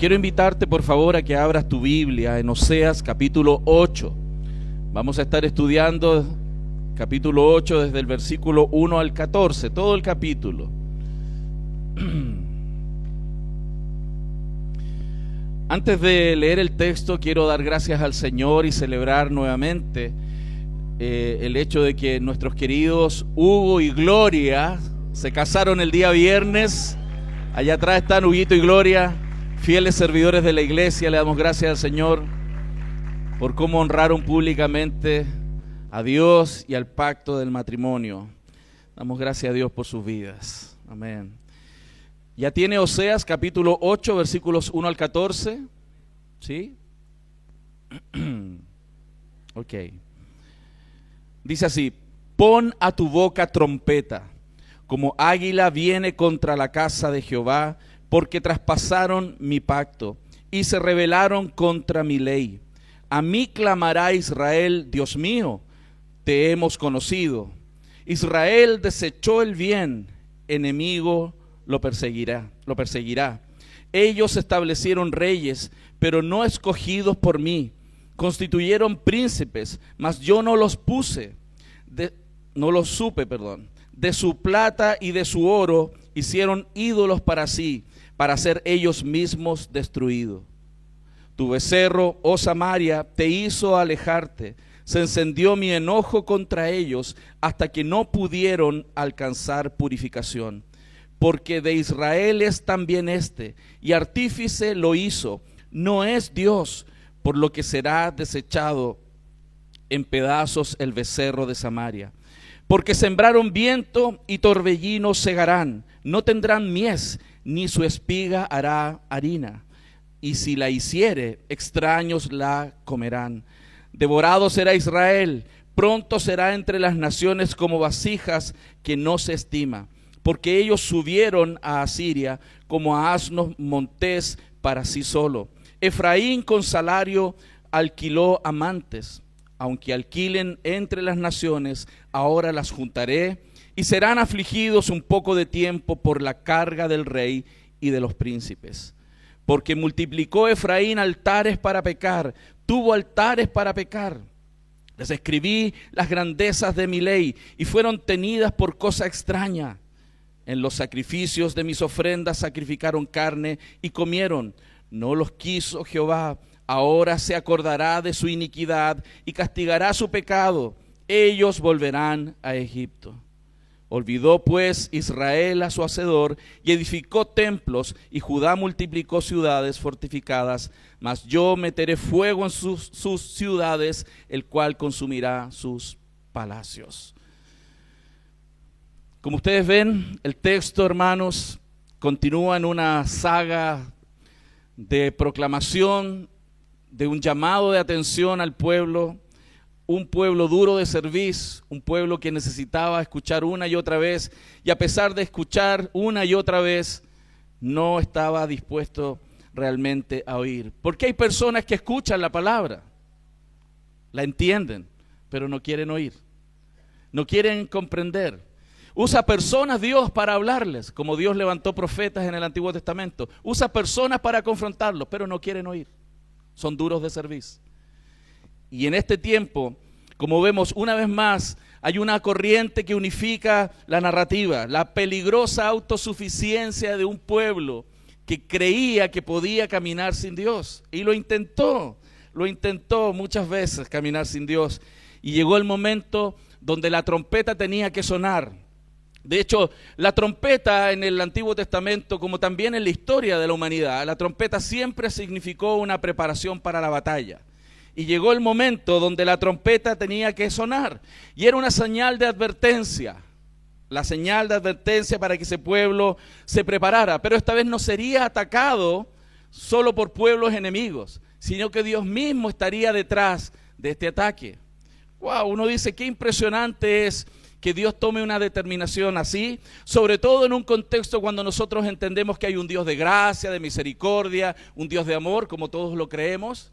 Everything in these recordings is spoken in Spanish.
Quiero invitarte por favor a que abras tu Biblia en Oseas capítulo 8. Vamos a estar estudiando capítulo 8 desde el versículo 1 al 14, todo el capítulo. Antes de leer el texto, quiero dar gracias al Señor y celebrar nuevamente el hecho de que nuestros queridos Hugo y Gloria se casaron el día viernes. Allá atrás están Huguito y Gloria, fieles servidores de la iglesia. Le damos gracias al Señor por cómo honraron públicamente a Dios y al pacto del matrimonio. Damos gracias a Dios por sus vidas. Amén. Ya tiene Oseas capítulo 8 versículos 1 al 14. ¿Sí? Ok. Dice así: pon a tu boca trompeta, como águila viene contra la casa de Jehová, porque traspasaron mi pacto y se rebelaron contra mi ley. A mí clamará Israel: Dios mío, te hemos conocido. Israel desechó el bien, enemigo lo perseguirá. Ellos establecieron reyes, pero no escogidos por mí. Constituyeron príncipes, mas yo no los supe. De su plata y de su oro hicieron ídolos para sí, para ser ellos mismos destruidos. Tu becerro, oh Samaria, te hizo alejarte. Se encendió mi enojo contra ellos hasta que no pudieron alcanzar purificación. Porque de Israel es también y artífice lo hizo. No es Dios, por lo que será desechado en pedazos el becerro de Samaria. Porque sembraron viento y torbellino segarán, no tendrán mies, ni su espiga hará harina. Y si la hiciere, extraños la comerán. Devorado será Israel, pronto será entre las naciones como vasijas que no se estima. Porque ellos subieron a Asiria como a asnos montés para sí solo. Efraín con salario alquiló amantes. Aunque alquilen entre las naciones, ahora las juntaré y serán afligidos un poco de tiempo por la carga del rey y de los príncipes. Porque multiplicó Efraín altares para pecar, tuvo altares para pecar. Les escribí las grandezas de mi ley y fueron tenidas por cosa extraña. En los sacrificios de mis ofrendas sacrificaron carne y comieron. No los quiso Jehová. Ahora se acordará de su iniquidad y castigará su pecado. Ellos volverán a Egipto. Olvidó pues Israel a su hacedor y edificó templos, y Judá multiplicó ciudades fortificadas. Mas yo meteré fuego en sus ciudades, el cual consumirá sus palacios. Como ustedes ven, el texto, hermanos, continúa en una saga de proclamación, de un llamado de atención al pueblo, un pueblo duro de cerviz, un pueblo que necesitaba escuchar una y otra vez, y a pesar de escuchar una y otra vez, no estaba dispuesto realmente a oír. Porque hay personas que escuchan la palabra, la entienden, pero no quieren oír, no quieren comprender. Usa personas Dios para hablarles, como Dios levantó profetas en el Antiguo Testamento. Usa personas para confrontarlos, pero no quieren oír. Son duros de cerviz. Y en este tiempo, como vemos una vez más, hay una corriente que unifica la narrativa, la peligrosa autosuficiencia de un pueblo que creía que podía caminar sin Dios. Y lo intentó muchas veces caminar sin Dios. Y llegó el momento donde la trompeta tenía que sonar. De hecho, la trompeta en el Antiguo Testamento, como también en la historia de la humanidad, la trompeta siempre significó una preparación para la batalla. Y llegó el momento donde la trompeta tenía que sonar. Y era una señal de advertencia. La señal de advertencia para que ese pueblo se preparara. Pero esta vez no sería atacado solo por pueblos enemigos, sino que Dios mismo estaría detrás de este ataque. Wow, uno dice, qué impresionante es que Dios tome una determinación así, sobre todo en un contexto cuando nosotros entendemos que hay un Dios de gracia, de misericordia, un Dios de amor, como todos lo creemos.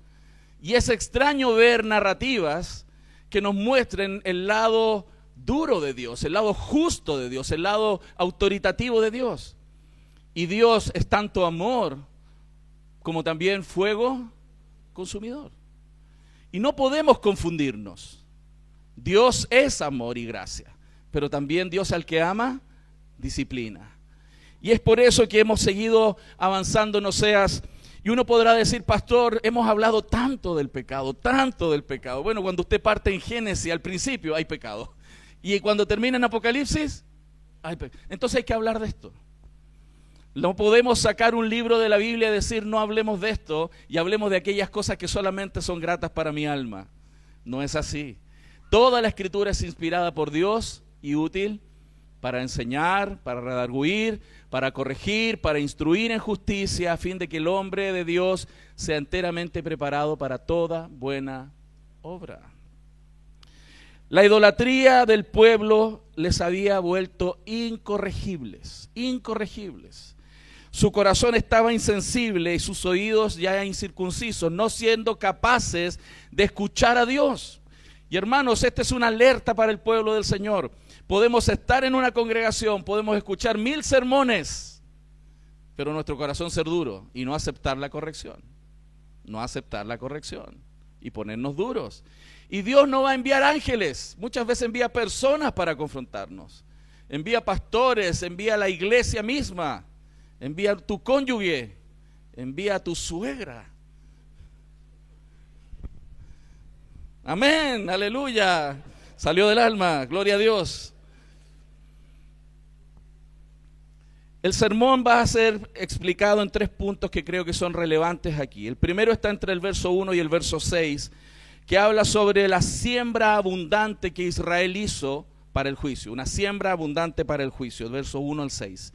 Y es extraño ver narrativas que nos muestren el lado duro de Dios, el lado justo de Dios, el lado autoritativo de Dios. Y Dios es tanto amor como también fuego consumidor. Y no podemos confundirnos. Dios es amor y gracia, pero también Dios al que ama, disciplina. Y es por eso que hemos seguido avanzando en Oseas. Y uno podrá decir, pastor, hemos hablado tanto del pecado, tanto del pecado. Bueno, cuando usted parte en Génesis, al principio hay pecado. Y cuando termina en Apocalipsis, hay pecado. Entonces hay que hablar de esto. No podemos sacar un libro de la Biblia y decir, no hablemos de esto y hablemos de aquellas cosas que solamente son gratas para mi alma. No es así. Toda la Escritura es inspirada por Dios y útil para enseñar, para redarguir, para corregir, para instruir en justicia, a fin de que el hombre de Dios sea enteramente preparado para toda buena obra. La idolatría del pueblo les había vuelto incorregibles. Su corazón estaba insensible y sus oídos ya incircuncisos, no siendo capaces de escuchar a Dios. Y hermanos, esta es una alerta para el pueblo del Señor. Podemos estar en una congregación, podemos escuchar 1000 sermones, pero nuestro corazón ser duro y no aceptar la corrección. Y ponernos duros. Y Dios no va a enviar ángeles, muchas veces envía personas para confrontarnos. Envía pastores, envía a la iglesia misma, envía a tu cónyuge, envía a tu suegra. Amén, aleluya. Salió del alma, gloria a Dios. El sermón va a ser explicado en 3 puntos que creo que son relevantes aquí. El primero está entre el verso 1 y el verso 6, que habla sobre la siembra abundante que Israel hizo para el juicio. Una siembra abundante para el juicio, el verso 1 al 6.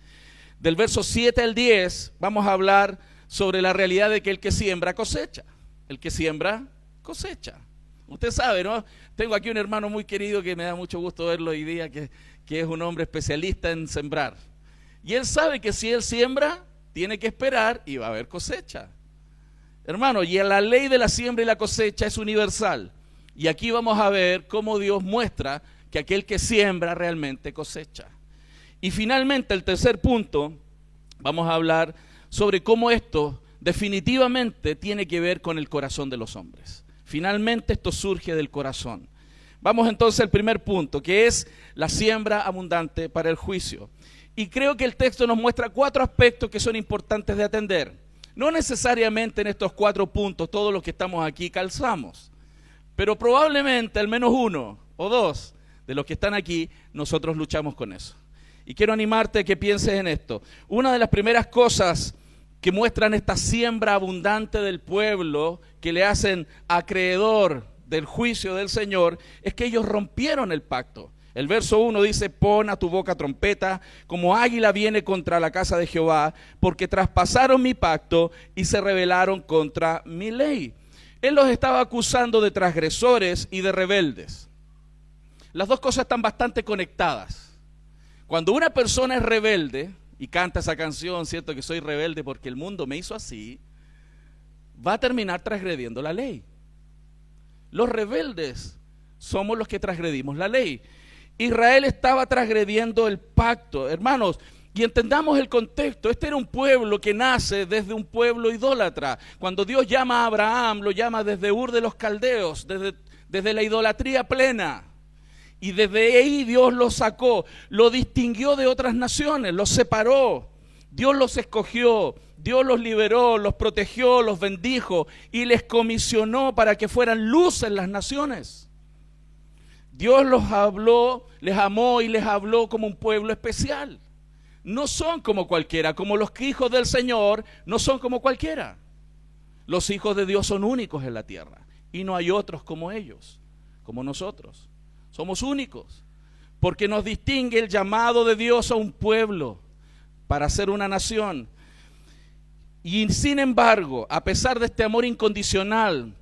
Del verso 7 al 10 vamos a hablar sobre la realidad de que el que siembra cosecha. El que siembra cosecha. Usted sabe, ¿no? Tengo aquí un hermano muy querido que me da mucho gusto verlo hoy día, que es un hombre especialista en sembrar. Y él sabe que si él siembra, tiene que esperar y va a haber cosecha. Hermano, y la ley de la siembra y la cosecha es universal. Y aquí vamos a ver cómo Dios muestra que aquel que siembra realmente cosecha. Y finalmente, el tercer punto, vamos a hablar sobre cómo esto definitivamente tiene que ver con el corazón de los hombres. Finalmente esto surge del corazón. Vamos entonces al primer punto, que es la siembra abundante para el juicio. Y creo que el texto nos muestra 4 aspectos que son importantes de atender. No necesariamente en estos 4 puntos todos los que estamos aquí calzamos, pero probablemente al menos 1 o 2 de los que están aquí nosotros luchamos con eso. Y quiero animarte a que pienses en esto. Una de las primeras cosas que muestran esta siembra abundante del pueblo, que le hacen acreedor del juicio del Señor, es que ellos rompieron el pacto. El verso 1 dice, pon a tu boca trompeta, como águila viene contra la casa de Jehová, porque traspasaron mi pacto y se rebelaron contra mi ley. Él los estaba acusando de transgresores y de rebeldes. Las dos cosas están bastante conectadas. Cuando una persona es rebelde y canta esa canción, cierto, que soy rebelde porque el mundo me hizo así, va a terminar transgrediendo la ley. Los rebeldes somos los que transgredimos la ley. Israel estaba transgrediendo el pacto, hermanos, y entendamos el contexto. Este era un pueblo que nace desde un pueblo idólatra. Cuando Dios llama a Abraham, lo llama desde Ur de los Caldeos, desde la idolatría plena. Y desde ahí Dios los sacó, lo distinguió de otras naciones, los separó. Dios los escogió, Dios los liberó, los protegió, los bendijo y les comisionó para que fueran luz en las naciones. Dios los habló, les amó y les habló como un pueblo especial. No son como cualquiera, como los hijos del Señor no son como cualquiera. Los hijos de Dios son únicos en la tierra y no hay otros como ellos, como nosotros. Somos únicos, porque nos distingue el llamado de Dios a un pueblo para ser una nación. Y sin embargo, a pesar de este amor incondicional,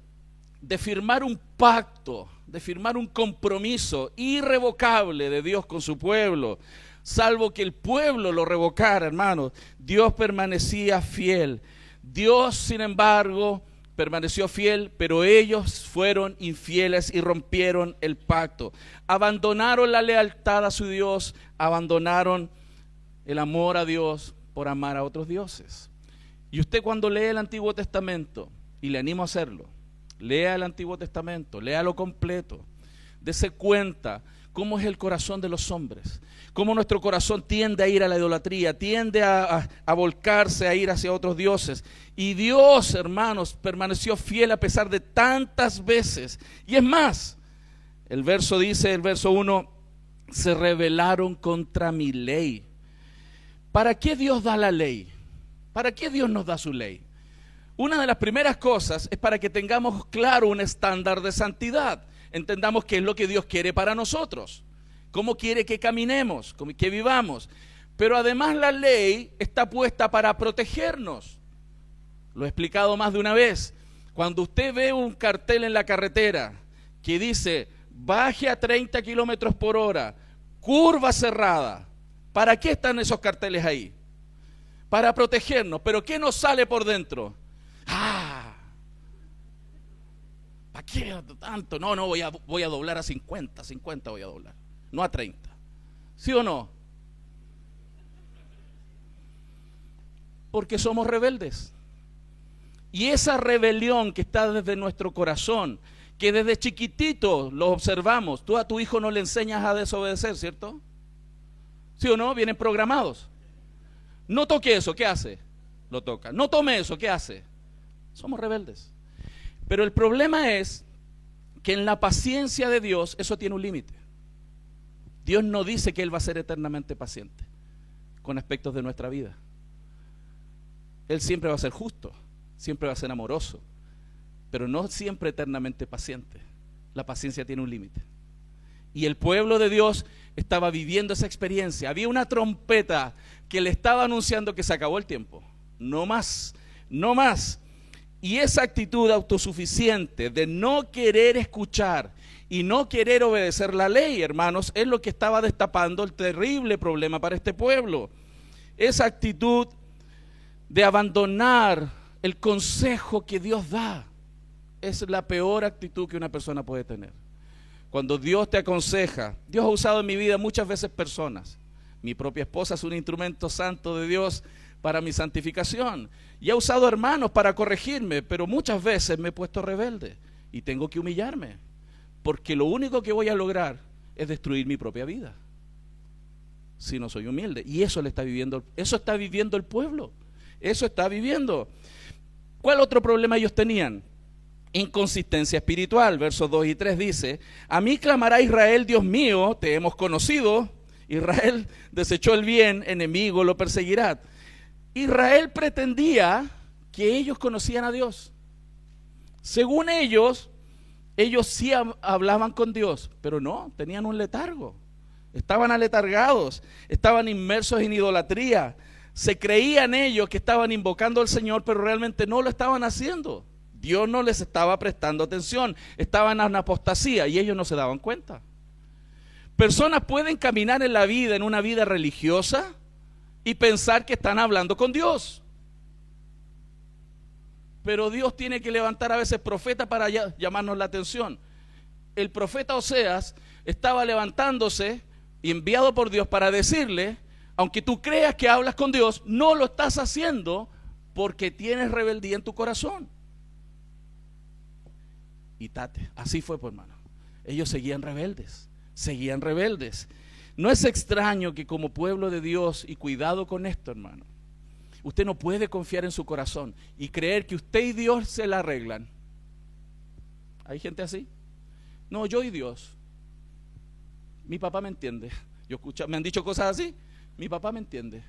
de firmar un pacto, de firmar un compromiso irrevocable de Dios con su pueblo, salvo que el pueblo lo revocara, hermanos, Dios permanecía fiel. Dios, sin embargo, permaneció fiel, pero ellos fueron infieles y rompieron el pacto. Abandonaron la lealtad a su Dios, abandonaron el amor a Dios por amar a otros dioses. Y usted cuando lee el Antiguo Testamento, y le animo a hacerlo, lea el Antiguo Testamento, léalo completo, dése cuenta cómo es el corazón de los hombres, cómo nuestro corazón tiende a ir a la idolatría, tiende a volcarse, a ir hacia otros dioses. Y Dios, hermanos, permaneció fiel a pesar de tantas veces. Y es más, el verso dice, el verso 1, se rebelaron contra mi ley. ¿Para qué Dios da la ley? ¿Para qué Dios nos da su ley? Una de las primeras cosas es para que tengamos claro un estándar de santidad. Entendamos qué es lo que Dios quiere para nosotros, cómo quiere que caminemos, que vivamos. Pero además la ley está puesta para protegernos. Lo he explicado más de una vez. Cuando usted ve un cartel en la carretera que dice baje a 30 kilómetros por hora, curva cerrada, ¿para qué están esos carteles ahí? Para protegernos. ¿Pero qué nos sale por dentro? ¿Para qué tanto? No, voy a doblar a 50 voy a doblar, no a 30. ¿Sí o no? Porque somos rebeldes. Y esa rebelión que está desde nuestro corazón, que desde chiquitito lo observamos, tú a tu hijo no le enseñas a desobedecer, ¿cierto? ¿Sí o no? Vienen programados. No toque eso, ¿qué hace? Lo toca. No tome eso, ¿qué hace? Somos rebeldes. Pero el problema es que en la paciencia de Dios eso tiene un límite. Dios no dice que Él va a ser eternamente paciente con aspectos de nuestra vida. Él siempre va a ser justo, siempre va a ser amoroso, pero no siempre eternamente paciente. La paciencia tiene un límite. Y el pueblo de Dios estaba viviendo esa experiencia. Había una trompeta que le estaba anunciando que se acabó el tiempo. No más, no más. Y esa actitud autosuficiente de no querer escuchar y no querer obedecer la ley, hermanos, es lo que estaba destapando el terrible problema para este pueblo. Esa actitud de abandonar el consejo que Dios da es la peor actitud que una persona puede tener. Cuando Dios te aconseja, Dios ha usado en mi vida muchas veces personas. Mi propia esposa es un instrumento santo de Dios para mi santificación. Y ha usado hermanos para corregirme, pero muchas veces me he puesto rebelde y tengo que humillarme, porque lo único que voy a lograr es destruir mi propia vida si no soy humilde. Y eso está viviendo el pueblo. Eso está viviendo. ¿Cuál otro problema ellos tenían? Inconsistencia espiritual. Versos 2 y 3 dice: a mí clamará Israel, Dios mío, te hemos conocido. Israel desechó el bien, enemigo lo perseguirá. Israel pretendía que ellos conocían a Dios. Según ellos sí hablaban con Dios, pero no, tenían un letargo. Estaban aletargados, estaban inmersos en idolatría. Se creían ellos que estaban invocando al Señor, pero realmente no lo estaban haciendo. Dios no les estaba prestando atención, estaban en apostasía y ellos no se daban cuenta. Personas pueden caminar en la vida, en una vida religiosa, y pensar que están hablando con Dios. Pero Dios tiene que levantar a veces profetas para llamarnos la atención. El profeta Oseas estaba levantándose y enviado por Dios para decirle: aunque tú creas que hablas con Dios, no lo estás haciendo porque tienes rebeldía en tu corazón. Y así fue, pues, hermano. Ellos seguían rebeldes. No es extraño que como pueblo de Dios, y cuidado con esto, hermano, usted no puede confiar en su corazón y creer que usted y Dios se la arreglan. ¿Hay gente así? No, yo y Dios. Mi papá me entiende. Me han dicho cosas así. Mi papá me entiende.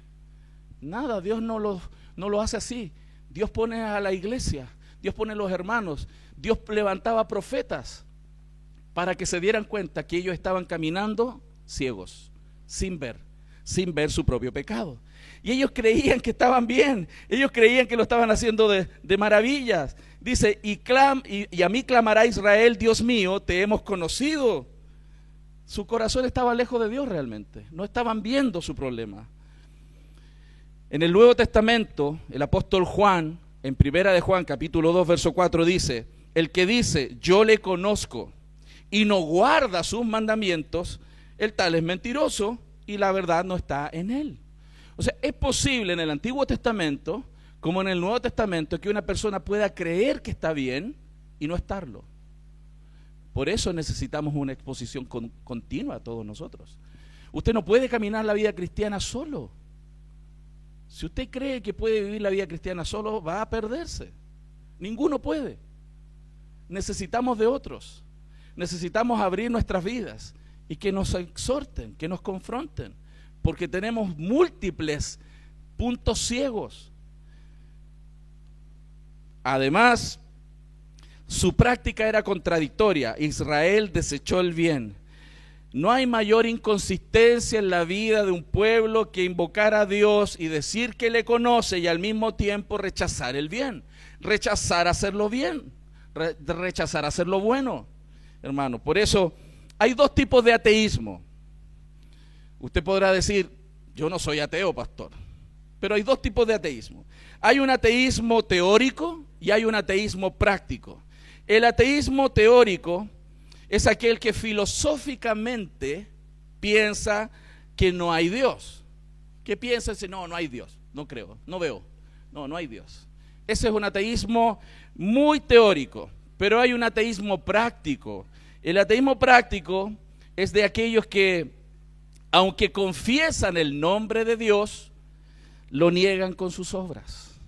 Nada, Dios no lo hace así. Dios pone a la iglesia, Dios pone a los hermanos, Dios levantaba profetas para que se dieran cuenta que ellos estaban caminando ciegos, sin ver su propio pecado. Y ellos creían que estaban bien, ellos creían que lo estaban haciendo de maravillas. Dice: y a mí clamará Israel, Dios mío, te hemos conocido. Su corazón estaba lejos de Dios realmente, no estaban viendo su problema. En el Nuevo Testamento, el apóstol Juan, en Primera de Juan, capítulo 2, verso 4, dice: el que dice, yo le conozco, y no guarda sus mandamientos, el tal es mentiroso, y la verdad no está en él. O sea, es posible en el Antiguo Testamento como en el Nuevo Testamento, que una persona pueda creer que está bien y no estarlo. Por eso necesitamos una exposición continua a todos nosotros. Usted no puede caminar la vida cristiana solo. Si usted cree que puede vivir la vida cristiana solo, va a perderse. Ninguno puede. Necesitamos de otros. Necesitamos abrir nuestras vidas y que nos exhorten, que nos confronten, porque tenemos múltiples puntos ciegos. Además, su práctica era contradictoria. Israel desechó el bien. No hay mayor inconsistencia en la vida de un pueblo que invocar a Dios y decir que le conoce y al mismo tiempo rechazar el bien, rechazar hacerlo bien, rechazar hacerlo bueno, hermano. Por eso hay dos tipos de ateísmo. Usted podrá decir, yo no soy ateo, pastor, pero hay dos tipos de ateísmo. Hay un ateísmo teórico y hay un ateísmo práctico. El ateísmo teórico es aquel que filosóficamente piensa que no hay Dios. Que piensa si no hay Dios, no creo, no veo, no hay Dios. Ese es un ateísmo muy teórico, pero hay un ateísmo práctico. El ateísmo práctico es de aquellos que, aunque confiesan el nombre de Dios, lo niegan con sus obras.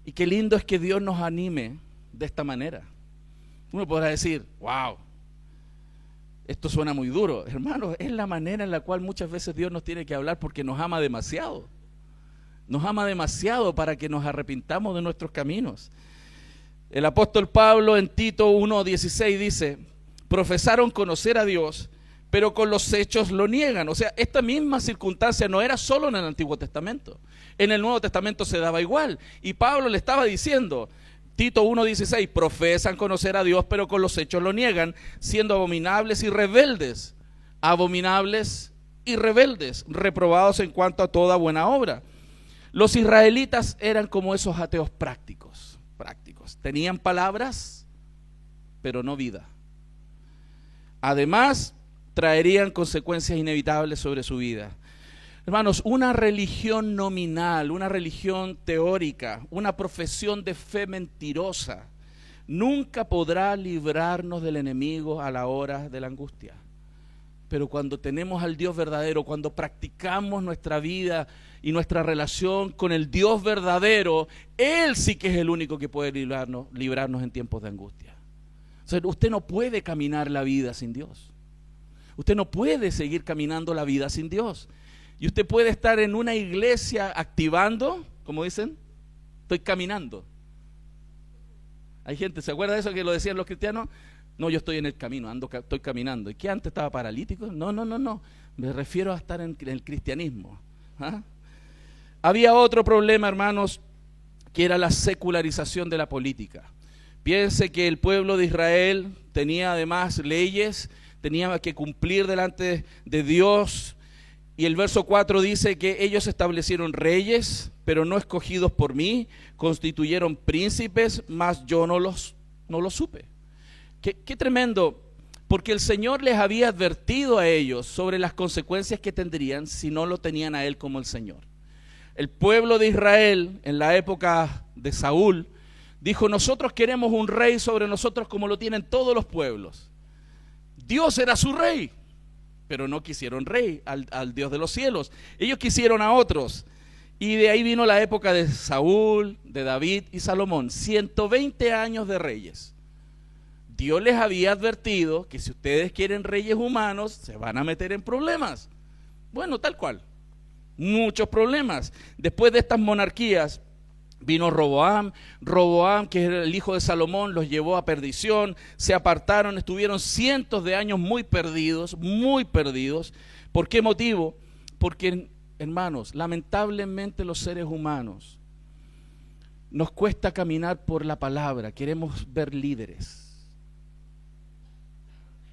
Y qué lindo es que Dios nos anime de esta manera. Uno podrá decir, wow, esto suena muy duro. Hermanos, es la manera en la cual muchas veces Dios nos tiene que hablar porque nos ama demasiado. Nos ama demasiado para que nos arrepintamos de nuestros caminos. El apóstol Pablo en Tito 1:16 dice, profesaron conocer a Dios, pero con los hechos lo niegan. O sea, esta misma circunstancia no era solo en el Antiguo Testamento. En el Nuevo Testamento se daba igual. Y Pablo le estaba diciendo, Tito 1:16, profesan conocer a Dios, pero con los hechos lo niegan, siendo abominables y rebeldes. Abominables y rebeldes, reprobados en cuanto a toda buena obra. Los israelitas eran como esos ateos prácticos. Tenían palabras, pero no vida. Además, traerían consecuencias inevitables sobre su vida. Hermanos, una religión nominal, una religión teórica, una profesión de fe mentirosa, nunca podrá librarnos del enemigo a la hora de la angustia. Pero cuando tenemos al Dios verdadero, cuando practicamos nuestra vida y nuestra relación con el Dios verdadero, Él sí que es el único que puede librarnos en tiempos de angustia. O sea, usted no puede caminar la vida sin Dios. Usted no puede seguir caminando la vida sin Dios. Y usted puede estar en una iglesia activando, como dicen, estoy caminando. Hay gente, ¿se acuerda de eso que lo decían los cristianos? No, yo estoy en el camino, estoy caminando. ¿Y qué antes estaba paralítico? No. Me refiero a estar en el cristianismo. ¿Ah? Había otro problema, hermanos, que era la secularización de la política. Piense que el pueblo de Israel tenía además leyes, tenía que cumplir delante de Dios. Y el verso 4 dice que ellos establecieron reyes, pero no escogidos por mí, constituyeron príncipes, mas yo no los supe. Qué tremendo, porque el Señor les había advertido a ellos sobre las consecuencias que tendrían si no lo tenían a Él como el Señor. El pueblo de Israel, en la época de Saúl, dijo, nosotros queremos un rey sobre nosotros como lo tienen todos los pueblos. Dios era su rey, pero no quisieron rey al Dios de los cielos. Ellos quisieron a otros. Y de ahí vino la época de Saúl, de David y Salomón. 120 años de reyes. Dios les había advertido que si ustedes quieren reyes humanos, se van a meter en problemas. Bueno, tal cual. Muchos problemas. Después de estas monarquías vino Roboam, que era el hijo de Salomón, los llevó a perdición, se apartaron, estuvieron cientos de años muy perdidos. ¿Por qué motivo? Porque, hermanos, lamentablemente los seres humanos nos cuesta caminar por la palabra, queremos ver líderes.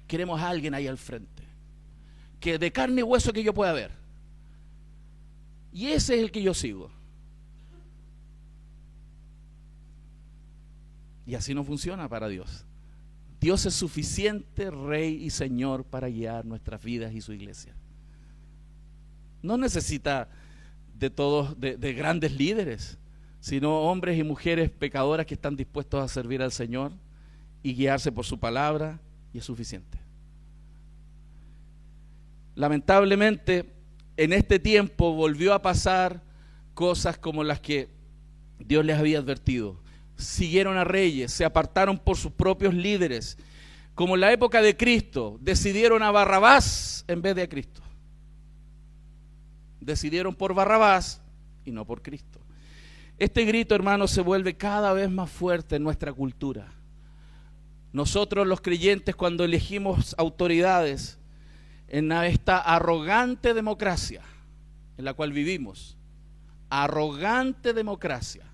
Queremos a alguien ahí al frente, que de carne y hueso que yo pueda ver. Y ese es el que yo sigo. Y así no funciona para Dios. Dios es suficiente Rey y Señor para guiar nuestras vidas y su iglesia. No necesita de grandes líderes, sino hombres y mujeres pecadoras que están dispuestos a servir al Señor y guiarse por su palabra, y es suficiente. Lamentablemente, en este tiempo volvió a pasar cosas como las que Dios les había advertido. Siguieron a reyes, se apartaron por sus propios líderes. Como en la época de Cristo, decidieron a Barrabás en vez de a Cristo. Decidieron por Barrabás y no por Cristo. Este grito, hermanos, se vuelve cada vez más fuerte en nuestra cultura. Nosotros los creyentes, cuando elegimos autoridades en esta arrogante democracia en la cual vivimos, arrogante democracia,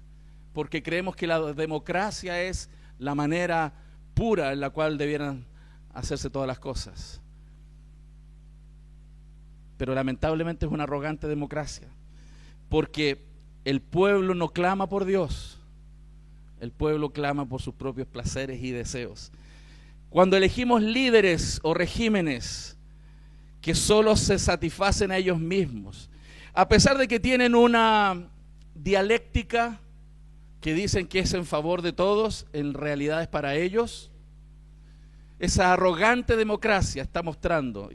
porque creemos que la democracia es la manera pura en la cual debieran hacerse todas las cosas. Pero lamentablemente es una arrogante democracia, porque el pueblo no clama por Dios, el pueblo clama por sus propios placeres y deseos. Cuando elegimos líderes o regímenes que solo se satisfacen a ellos mismos, a pesar de que tienen una dialéctica que dicen que es en favor de todos, en realidad es para ellos, esa arrogante democracia está mostrando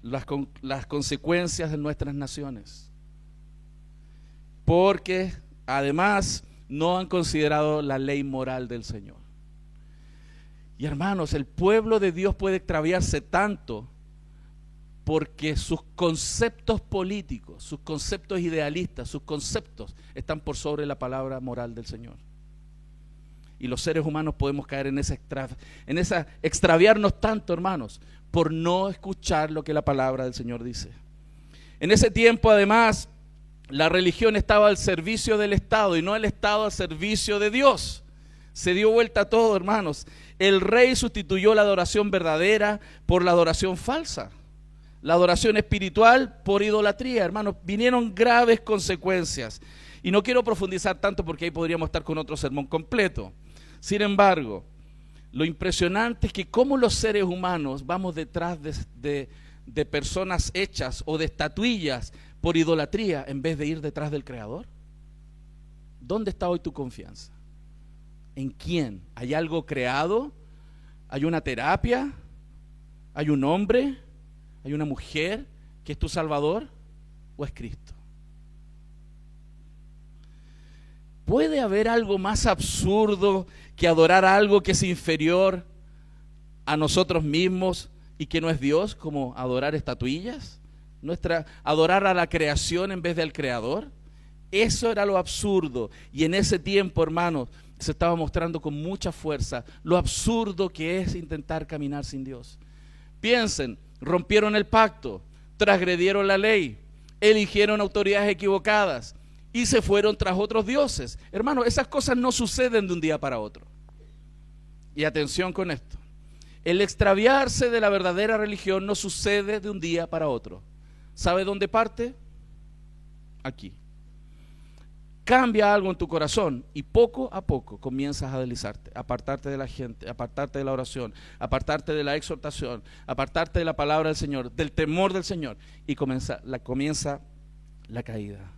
las consecuencias de nuestras naciones, porque además no han considerado la ley moral del Señor. Y hermanos, el pueblo de Dios puede extraviarse tanto porque sus conceptos políticos, sus conceptos idealistas, sus conceptos están por sobre la palabra moral del Señor. Y los seres humanos podemos caer en esa extraviarnos tanto, hermanos, por no escuchar lo que la palabra del Señor dice. En ese tiempo, además, la religión estaba al servicio del Estado y no el Estado al servicio de Dios. Se dio vuelta todo, hermanos. El rey sustituyó la adoración verdadera por la adoración falsa. La adoración espiritual por idolatría, hermanos. Vinieron graves consecuencias. Y no quiero profundizar tanto porque ahí podríamos estar con otro sermón completo. Sin embargo, lo impresionante es que cómo los seres humanos vamos detrás de personas hechas o de estatuillas por idolatría en vez de ir detrás del Creador. ¿Dónde está hoy tu confianza? ¿En quién? ¿Hay algo creado? ¿Hay una terapia? ¿Hay un hombre? ¿Hay una mujer que es tu Salvador? ¿O es Cristo? ¿Puede haber algo más absurdo que adorar algo que es inferior a nosotros mismos y que no es Dios, como adorar estatuillas? Adorar a la creación en vez del Creador. Eso era lo absurdo. Y en ese tiempo, hermanos, se estaba mostrando con mucha fuerza lo absurdo que es intentar caminar sin Dios. Piensen, rompieron el pacto, transgredieron la ley, eligieron autoridades equivocadas y se fueron tras otros dioses. Hermano, esas cosas no suceden de un día para otro. Y atención con esto. El extraviarse de la verdadera religión no sucede de un día para otro. ¿Sabe dónde parte? Aquí. Cambia algo en tu corazón y poco a poco comienzas a deslizarte, apartarte de la gente, apartarte de la oración, apartarte de la exhortación, apartarte de la palabra del Señor, del temor del Señor, y comienza la caída.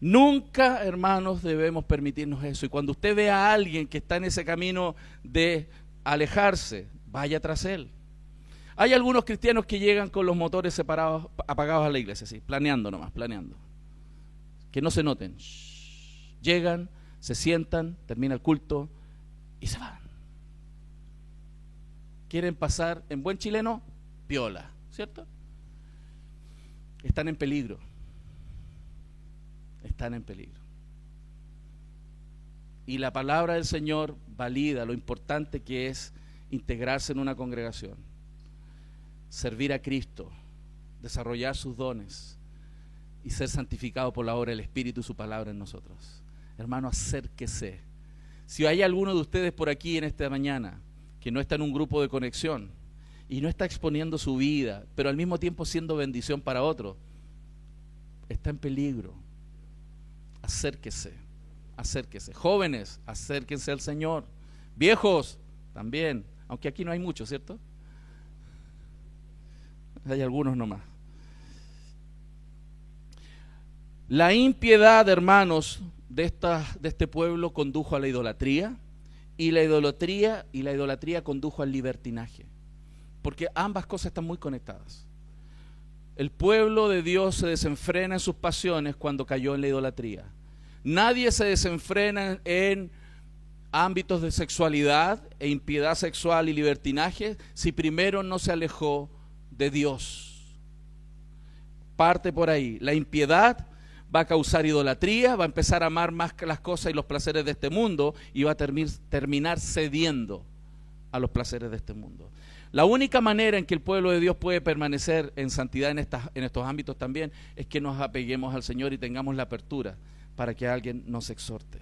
Nunca, hermanos, debemos permitirnos eso. Y cuando usted ve a alguien que está en ese camino de alejarse, vaya tras él. Hay algunos cristianos que llegan con los motores separados, apagados a la iglesia, así, planeando nomás, planeando. Que no se noten. Llegan, se sientan, termina el culto y se van. Quieren pasar, en buen chileno, piola, ¿cierto? Están en peligro. Están en peligro. Y la palabra del Señor valida lo importante que es integrarse en una congregación, servir a Cristo, desarrollar sus dones y ser santificado por la obra del Espíritu y su palabra en nosotros. Hermano, acérquese. Si hay alguno de ustedes por aquí en esta mañana que no está en un grupo de conexión y no está exponiendo su vida, pero al mismo tiempo siendo bendición para otro, está en peligro. Acérquese, acérquese. Jóvenes, acérquense al Señor. Viejos, también, aunque aquí no hay muchos, ¿cierto? Hay algunos nomás. La impiedad, hermanos, de este pueblo condujo a la idolatría, y la idolatría condujo al libertinaje, porque ambas cosas están muy conectadas. El pueblo de Dios se desenfrena en sus pasiones cuando cayó en la idolatría. Nadie se desenfrena en ámbitos de sexualidad e impiedad sexual y libertinaje si primero no se alejó de Dios. Parte por ahí. La impiedad va a causar idolatría, va a empezar a amar más que las cosas y los placeres de este mundo, y va a terminar cediendo a los placeres de este mundo. La única manera en que el pueblo de Dios puede permanecer en santidad en estos ámbitos también es que nos apeguemos al Señor y tengamos la apertura para que alguien nos exhorte.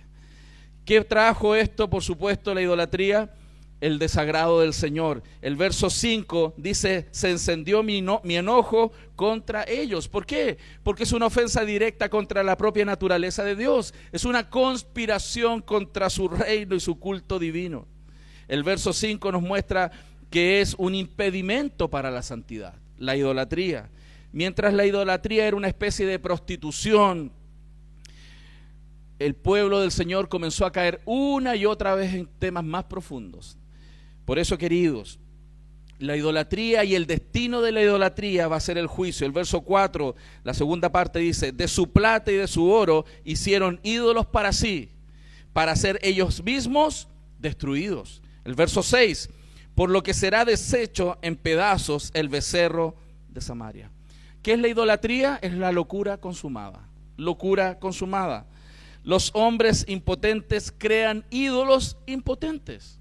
¿Qué trajo esto? Por supuesto, la idolatría, el desagrado del Señor. El verso 5 dice: se encendió mi enojo contra ellos. ¿Por qué? Porque es una ofensa directa contra la propia naturaleza de Dios. Es una conspiración contra su reino y su culto divino. El verso 5 nos muestra que es un impedimento para la santidad, la idolatría. Mientras la idolatría era una especie de prostitución, el pueblo del Señor comenzó a caer una y otra vez en temas más profundos. Por eso, queridos, la idolatría y el destino de la idolatría va a ser el juicio. El verso 4, la segunda parte dice: de su plata y de su oro hicieron ídolos para sí, para ser ellos mismos destruidos. El verso 6, por lo que será deshecho en pedazos el becerro de Samaria. ¿Qué es la idolatría? Es la locura consumada. Locura consumada. Los hombres impotentes crean ídolos impotentes.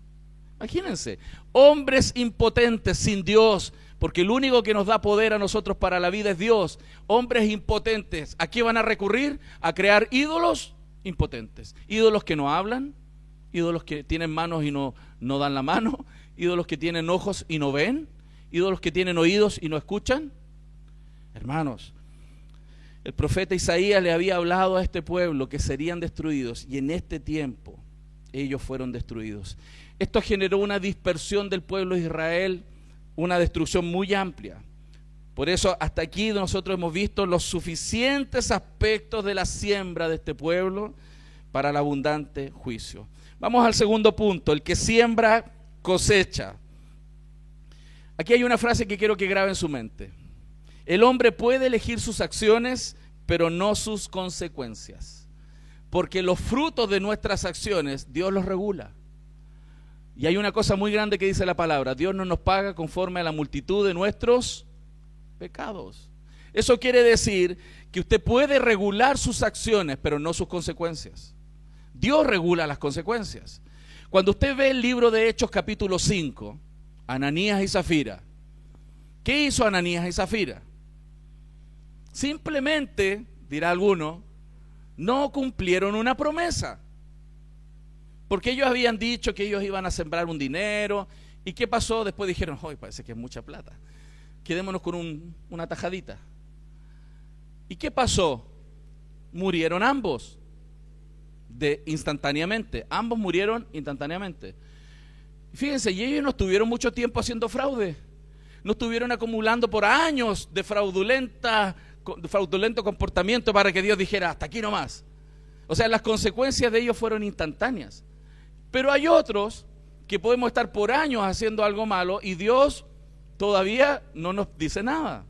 Imagínense, hombres impotentes sin Dios, porque el único que nos da poder a nosotros para la vida es Dios. Hombres impotentes, ¿a qué van a recurrir? A crear ídolos impotentes. Ídolos que no hablan, ídolos que tienen manos y no dan la mano, ídolos que tienen ojos y no ven, ídolos que tienen oídos y no escuchan. Hermanos, el profeta Isaías le había hablado a este pueblo que serían destruidos, y en este tiempo ellos fueron destruidos. Esto generó una dispersión del pueblo de Israel, una destrucción muy amplia. Por eso hasta aquí nosotros hemos visto los suficientes aspectos de la siembra de este pueblo para el abundante juicio. Vamos al segundo punto: el que siembra cosecha. Aquí hay una frase que quiero que grabe en su mente: el hombre puede elegir sus acciones, pero no sus consecuencias, porque los frutos de nuestras acciones Dios los regula. Y hay una cosa muy grande que dice la palabra: Dios no nos paga conforme a la multitud de nuestros pecados. Eso quiere decir que usted puede regular sus acciones, pero no sus consecuencias. Dios regula las consecuencias. Cuando usted ve el libro de Hechos capítulo 5, Ananías y Zafira, ¿qué hizo Ananías y Zafira? Simplemente, dirá alguno, no cumplieron una promesa. Porque ellos habían dicho que ellos iban a sembrar un dinero. ¿Y qué pasó? Después dijeron: hoy parece que es mucha plata, quedémonos con una tajadita. ¿Y qué pasó? Murieron ambos instantáneamente. Ambos murieron instantáneamente. Fíjense, y ellos no estuvieron mucho tiempo haciendo fraude. No estuvieron acumulando por años de fraudulento comportamiento para que Dios dijera: hasta aquí nomás. O sea, las consecuencias de ellos fueron instantáneas. Pero hay otros que podemos estar por años haciendo algo malo y Dios todavía no nos dice nada.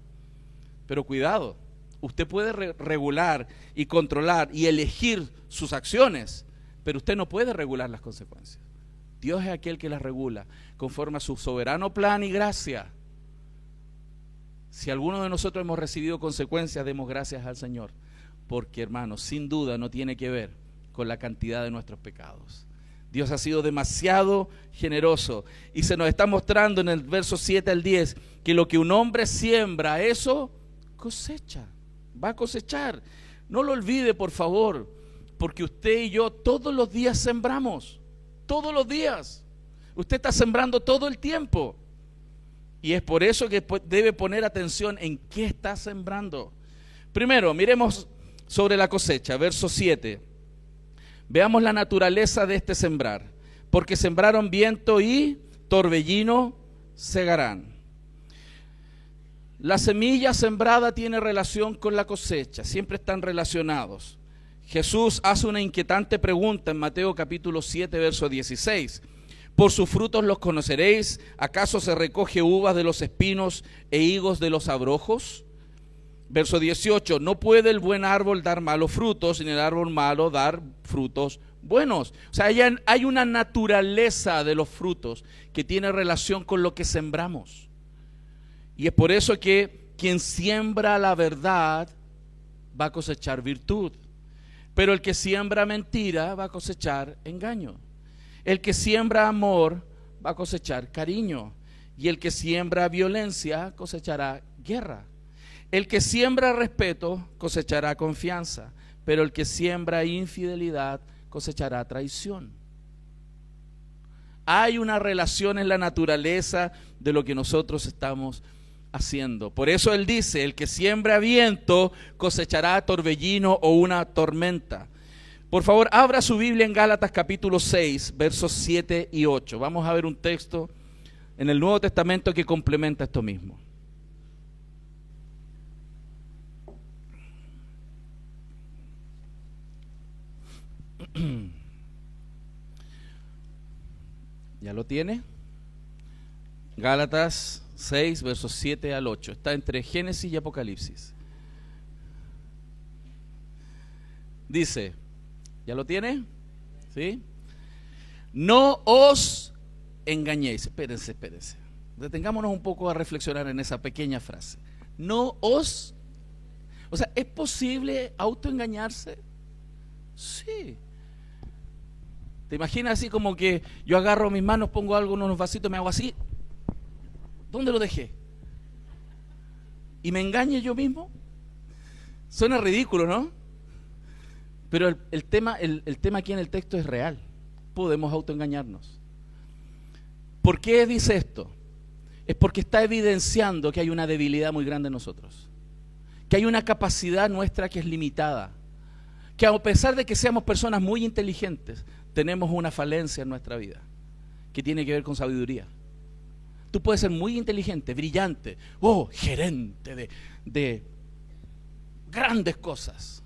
Pero cuidado, usted puede regular y controlar y elegir sus acciones, pero usted no puede regular las consecuencias. Dios es aquel que las regula conforme a su soberano plan y gracia. Si alguno de nosotros hemos recibido consecuencias, demos gracias al Señor, porque, hermanos, sin duda no tiene que ver con la cantidad de nuestros pecados. Dios ha sido demasiado generoso y se nos está mostrando en el verso 7 al 10 que lo que un hombre siembra, eso cosecha, va a cosechar. No lo olvide, por favor, porque usted y yo todos los días sembramos, todos los días. Usted está sembrando todo el tiempo y es por eso que debe poner atención en qué está sembrando. Primero, miremos sobre la cosecha, verso 7. Veamos la naturaleza de este sembrar. Porque sembraron viento y torbellino segarán. La semilla sembrada tiene relación con la cosecha, siempre están relacionados. Jesús hace una inquietante pregunta en Mateo capítulo 7, verso 16. ¿Por sus frutos los conoceréis? ¿Acaso se recoge uvas de los espinos e higos de los abrojos? Verso 18, no puede el buen árbol dar malos frutos, ni el árbol malo dar frutos buenos. O sea, hay una naturaleza de los frutos que tiene relación con lo que sembramos. Y es por eso que quien siembra la verdad va a cosechar virtud. Pero el que siembra mentira va a cosechar engaño. El que siembra amor va a cosechar cariño. Y el que siembra violencia cosechará guerra. El que siembra respeto cosechará confianza. Pero el que siembra infidelidad cosechará traición. Hay una relación en la naturaleza de lo que nosotros estamos haciendo. Por eso él dice, el que siembra viento cosechará torbellino o una tormenta. Por favor, abra su Biblia en Gálatas capítulo 6, versos 7 y 8. Vamos a ver un texto en el Nuevo Testamento que complementa esto mismo. ¿Ya lo tiene? Gálatas 6, versos 7 al 8. Está entre Génesis y Apocalipsis. Dice, ¿ya lo tiene? ¿Sí? No os engañéis. Espérense. Detengámonos un poco a reflexionar en esa pequeña frase. No os... O sea, ¿es posible autoengañarse? Sí. ¿Te imaginas así como que yo agarro mis manos, pongo algo en unos vasitos, me hago así? ¿Dónde lo dejé? ¿Y me engañe yo mismo? Suena ridículo, ¿no? Pero el tema aquí en el texto es real. Podemos autoengañarnos. ¿Por qué dice esto? Es porque está evidenciando que hay una debilidad muy grande en nosotros. Que hay una capacidad nuestra que es limitada. Que a pesar de que seamos personas muy inteligentes, tenemos una falencia en nuestra vida que tiene que ver con sabiduría. Tú puedes ser muy inteligente, brillante, gerente de grandes cosas,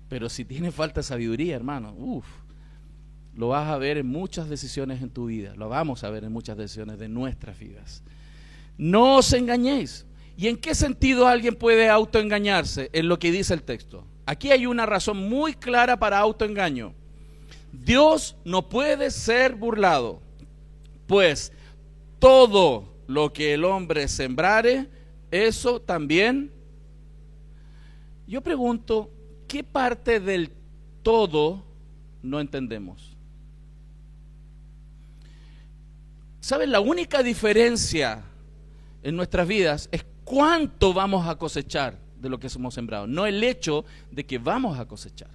pero si tienes falta de sabiduría, hermano, lo vas a ver en muchas decisiones en tu vida, lo vamos a ver en muchas decisiones de nuestras vidas. No os engañéis. ¿Y en qué sentido alguien puede autoengañarse? En lo que dice el texto. Aquí hay una razón muy clara para autoengaño. Dios no puede ser burlado, pues todo lo que el hombre sembrare, eso también. Yo pregunto, ¿qué parte del todo no entendemos? ¿Saben? La única diferencia en nuestras vidas es cuánto vamos a cosechar de lo que hemos sembrado, no el hecho de que vamos a cosechar.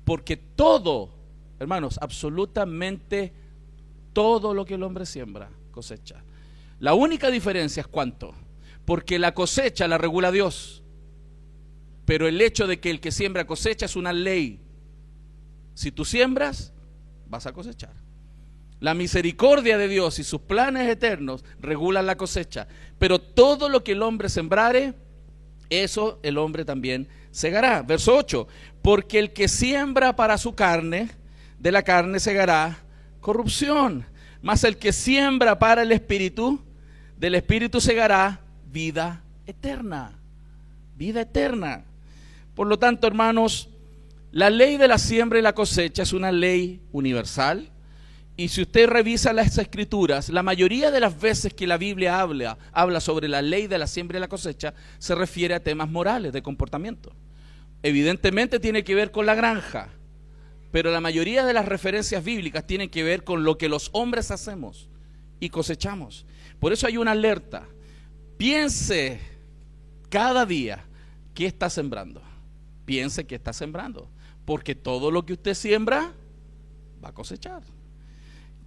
Porque todo, hermanos, absolutamente todo lo que el hombre siembra, cosecha. La única diferencia es cuánto, porque la cosecha la regula Dios, pero el hecho de que el que siembra cosecha es una ley. Si tú siembras, vas a cosechar. La misericordia de Dios y sus planes eternos regulan la cosecha, pero todo lo que el hombre sembrare, eso el hombre también segará. Verso 8, porque el que siembra para su carne, de la carne segará corrupción, mas el que siembra para el Espíritu, del Espíritu segará vida eterna. Vida eterna. Por lo tanto, hermanos, la ley de la siembra y la cosecha es una ley universal. Y si usted revisa las escrituras, la mayoría de las veces que la Biblia habla sobre la ley de la siembra y la cosecha, se refiere a temas morales, de comportamiento. Evidentemente tiene que ver con la granja, pero la mayoría de las referencias bíblicas tienen que ver con lo que los hombres hacemos y cosechamos. Por eso hay una alerta. Piense cada día qué está sembrando. Piense qué está sembrando, porque todo lo que usted siembra va a cosechar.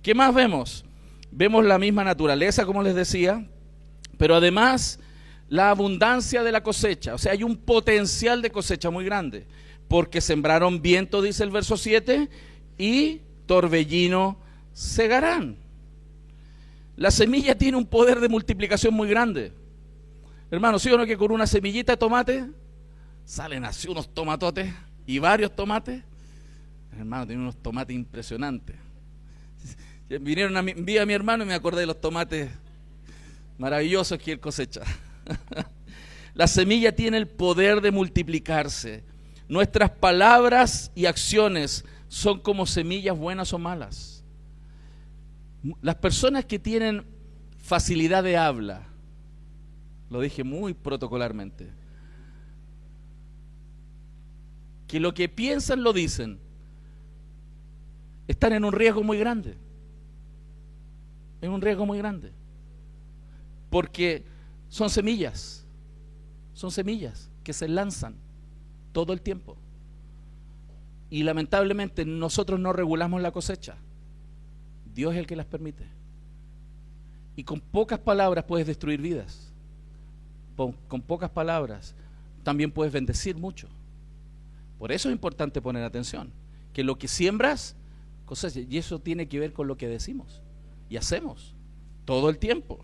¿Qué más vemos? Vemos la misma naturaleza, como les decía, pero además la abundancia de la cosecha. O sea, hay un potencial de cosecha muy grande, porque sembraron viento, dice el verso 7, y torbellino segarán. La semilla tiene un poder de multiplicación muy grande. Hermano, ¿sí o no que con una semillita de tomate salen así unos tomatotes y varios tomates? Hermano, tiene unos tomates impresionantes. Vi a mi hermano y me acordé de los tomates maravillosos que él cosecha. La semilla tiene el poder de multiplicarse. Nuestras palabras y acciones son como semillas buenas o malas. Las personas que tienen facilidad de habla, lo dije muy protocolarmente, que lo que piensan lo dicen, están en un riesgo muy grande. En un riesgo muy grande. Porque son semillas que se lanzan todo el tiempo. Y lamentablemente nosotros no regulamos la cosecha. Dios es el que las permite. Y con pocas palabras puedes destruir vidas. Con pocas palabras también puedes bendecir mucho. Por eso es importante poner atención. Que lo que siembras, cosechas. Y eso tiene que ver con lo que decimos y hacemos todo el tiempo.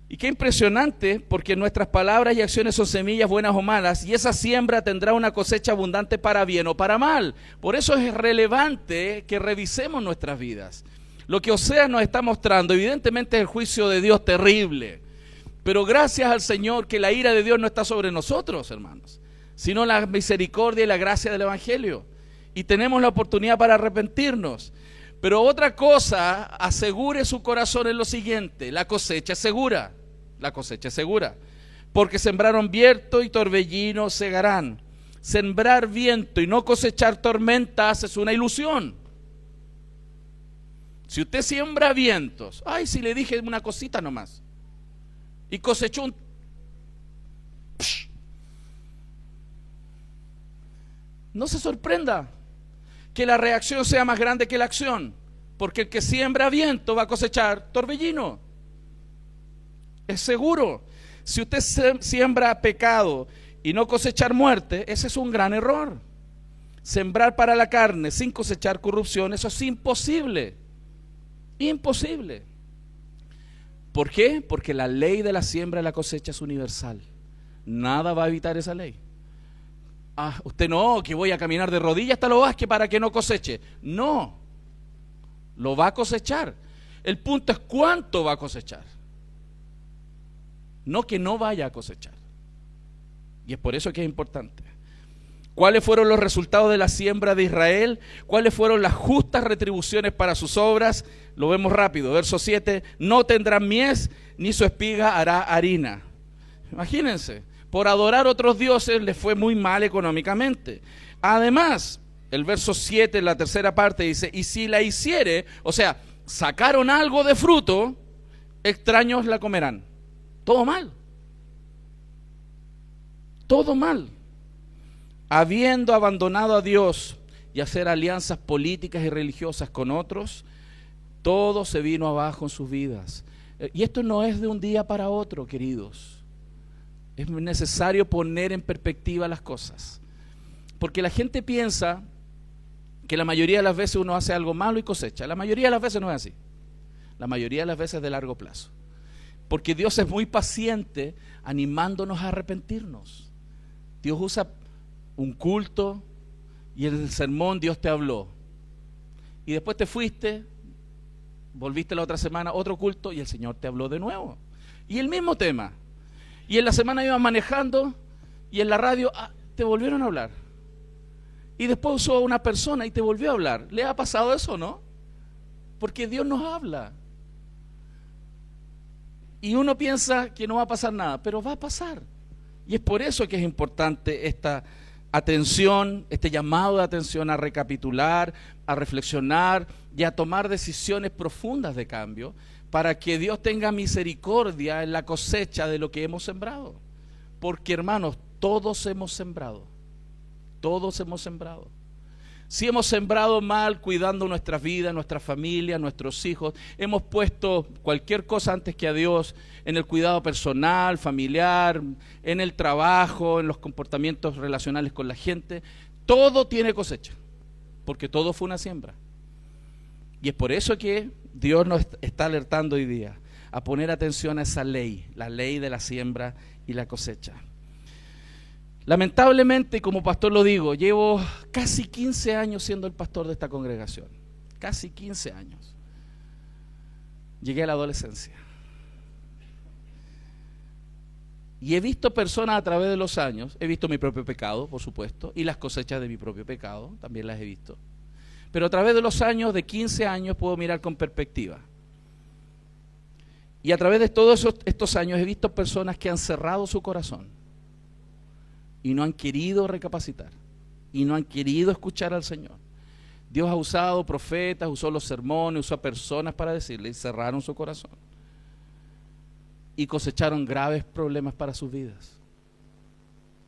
Y qué impresionante, porque nuestras palabras y acciones son semillas buenas o malas, y esa siembra tendrá una cosecha abundante para bien o para mal. Por eso es relevante que revisemos nuestras vidas. Lo que Oseas nos está mostrando, evidentemente es el juicio de Dios terrible, pero gracias al Señor que la ira de Dios no está sobre nosotros, hermanos, sino la misericordia y la gracia del Evangelio. Y tenemos la oportunidad para arrepentirnos. Pero otra cosa, asegure su corazón en lo siguiente: la cosecha es segura. La cosecha es segura. Porque sembraron viento y torbellino segarán. Sembrar viento y no cosechar tormentas es una ilusión. Si usted siembra vientos, ay, si le dije una cosita nomás, y cosechó un... No se sorprenda que la reacción sea más grande que la acción, porque el que siembra viento va a cosechar torbellino. Es seguro. Si usted siembra pecado y no cosechar muerte, ese es un gran error. Sembrar para la carne sin cosechar corrupción, eso es imposible. Imposible. ¿Por qué? Porque la ley de la siembra y la cosecha es universal. Nada va a evitar esa ley. Ah, usted no, que voy a caminar de rodillas hasta los Vázquez para que no coseche. No, lo va a cosechar. El punto es cuánto va a cosechar. No que no vaya a cosechar. Y es por eso que es importante. ¿Cuáles fueron los resultados de la siembra de Israel? ¿Cuáles fueron las justas retribuciones para sus obras? Lo vemos rápido. Verso 7, no tendrán mies, ni su espiga hará harina. Imagínense. Por adorar otros dioses les fue muy mal económicamente. Además, el verso 7, en la tercera parte, dice, y si la hiciere, o sea, sacaron algo de fruto, extraños la comerán. Todo mal. Todo mal. Habiendo abandonado a Dios y hacer alianzas políticas y religiosas con otros, todo se vino abajo en sus vidas. Y esto no es de un día para otro, queridos. Es necesario poner en perspectiva las cosas. Porque la gente piensa que la mayoría de las veces uno hace algo malo y cosecha. La mayoría de las veces no es así. La mayoría de las veces es de largo plazo. Porque Dios es muy paciente animándonos a arrepentirnos. Dios usa un culto y en el sermón Dios te habló. Y después te fuiste, volviste la otra semana, otro culto y el Señor te habló de nuevo. Y el mismo tema. Y en la semana ibas manejando y en la radio te volvieron a hablar. Y después usó una persona y te volvió a hablar. ¿Le ha pasado eso, no? Porque Dios nos habla. Y uno piensa que no va a pasar nada, pero va a pasar. Y es por eso que es importante esta atención, este llamado de atención a recapitular, a reflexionar y a tomar decisiones profundas de cambio, para que Dios tenga misericordia en la cosecha de lo que hemos sembrado. Porque, hermanos, todos hemos sembrado. Todos hemos sembrado. Si hemos sembrado mal cuidando nuestras vidas, nuestra familia, nuestros hijos, hemos puesto cualquier cosa antes que a Dios en el cuidado personal, familiar, en el trabajo, en los comportamientos relacionales con la gente, todo tiene cosecha, porque todo fue una siembra. Y es por eso que Dios nos está alertando hoy día a poner atención a esa ley, la ley de la siembra y la cosecha. Lamentablemente, como pastor lo digo, llevo casi 15 años siendo el pastor de esta congregación. Casi 15 años. Llegué a la adolescencia. Y he visto personas a través de los años, he visto mi propio pecado, por supuesto, y las cosechas de mi propio pecado, también las he visto. Pero a través de los años, de 15 años, puedo mirar con perspectiva. Y a través de todos estos años he visto personas que han cerrado su corazón y no han querido recapacitar y no han querido escuchar al Señor. Dios ha usado profetas, usó los sermones, usó a personas para decirle, y cerraron su corazón y cosecharon graves problemas para sus vidas.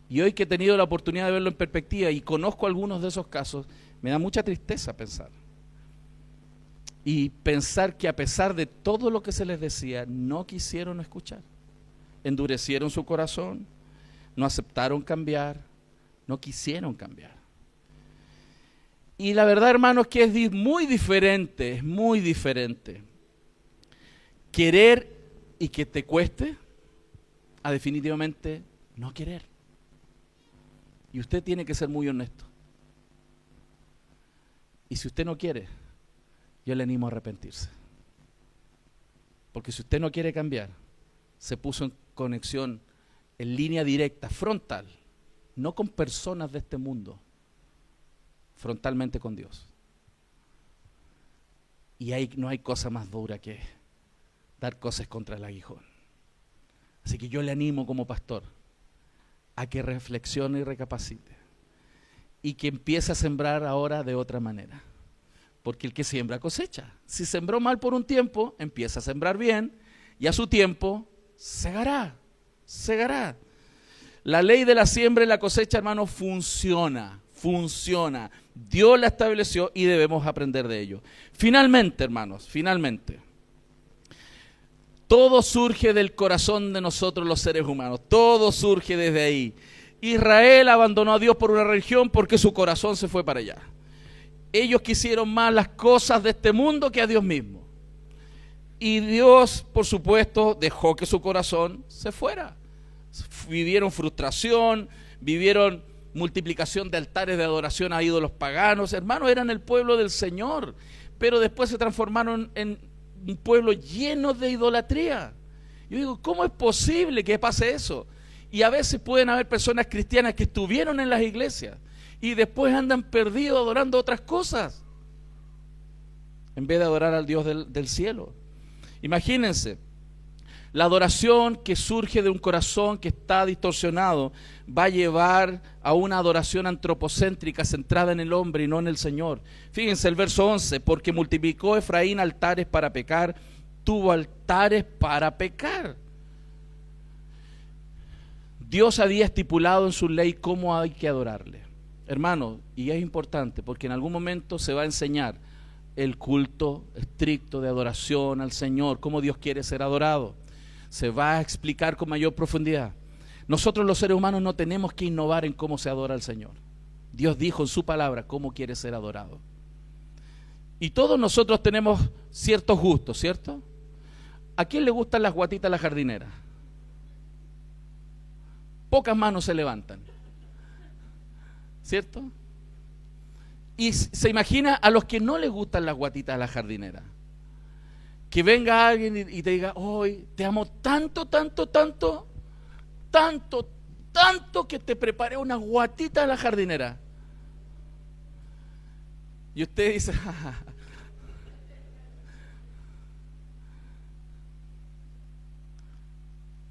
Y hoy que he tenido la oportunidad de verlo en perspectiva y conozco algunos de esos casos, me da mucha tristeza pensar. Y pensar que a pesar de todo lo que se les decía, no quisieron escuchar. Endurecieron su corazón, no aceptaron cambiar, no quisieron cambiar. Y la verdad, hermanos, que es muy diferente querer y que te cueste a definitivamente no querer. Y usted tiene que ser muy honesto. Y si usted no quiere, yo le animo a arrepentirse. Porque si usted no quiere cambiar, se puso en conexión, en línea directa, frontal, no con personas de este mundo, frontalmente con Dios. Y no hay cosa más dura que dar cosas contra el aguijón. Así que yo le animo como pastor a que reflexione y recapacite y que empiece a sembrar ahora de otra manera. Porque el que siembra cosecha. Si sembró mal por un tiempo, empieza a sembrar bien y a su tiempo segará. La ley de la siembra y la cosecha, hermano, funciona. Dios la estableció y debemos aprender de ello. Finalmente, hermanos, todo surge del corazón de nosotros los seres humanos. Todo surge desde ahí. Israel abandonó a Dios por una religión porque su corazón se fue para allá. Ellos quisieron más las cosas de este mundo que a Dios mismo. Y Dios, por supuesto, dejó que su corazón se fuera. Vivieron frustración, vivieron multiplicación de altares de adoración a ídolos paganos. Hermanos, eran el pueblo del Señor, pero después se transformaron en un pueblo lleno de idolatría. Yo digo, ¿cómo es posible que pase eso? Y a veces pueden haber personas cristianas que estuvieron en las iglesias y después andan perdidos adorando otras cosas en vez de adorar al Dios del cielo. Imagínense, la adoración que surge de un corazón que está distorsionado va a llevar a una adoración antropocéntrica centrada en el hombre y no en el Señor. Fíjense el verso 11, porque multiplicó Efraín altares para pecar, tuvo altares para pecar. Dios había estipulado en su ley cómo hay que adorarle. Hermano, y es importante porque en algún momento se va a enseñar el culto estricto de adoración al Señor, cómo Dios quiere ser adorado. Se va a explicar con mayor profundidad. Nosotros los seres humanos no tenemos que innovar en cómo se adora al Señor. Dios dijo en su palabra cómo quiere ser adorado. Y todos nosotros tenemos ciertos gustos, ¿cierto? ¿A quién le gustan las guatitas a la jardinera? Pocas manos se levantan, ¿cierto? Y se imagina a los que no les gustan las guatitas a la jardinera. Que venga alguien y te diga, hoy te amo tanto, que te preparé una guatita a la jardinera. Y usted dice,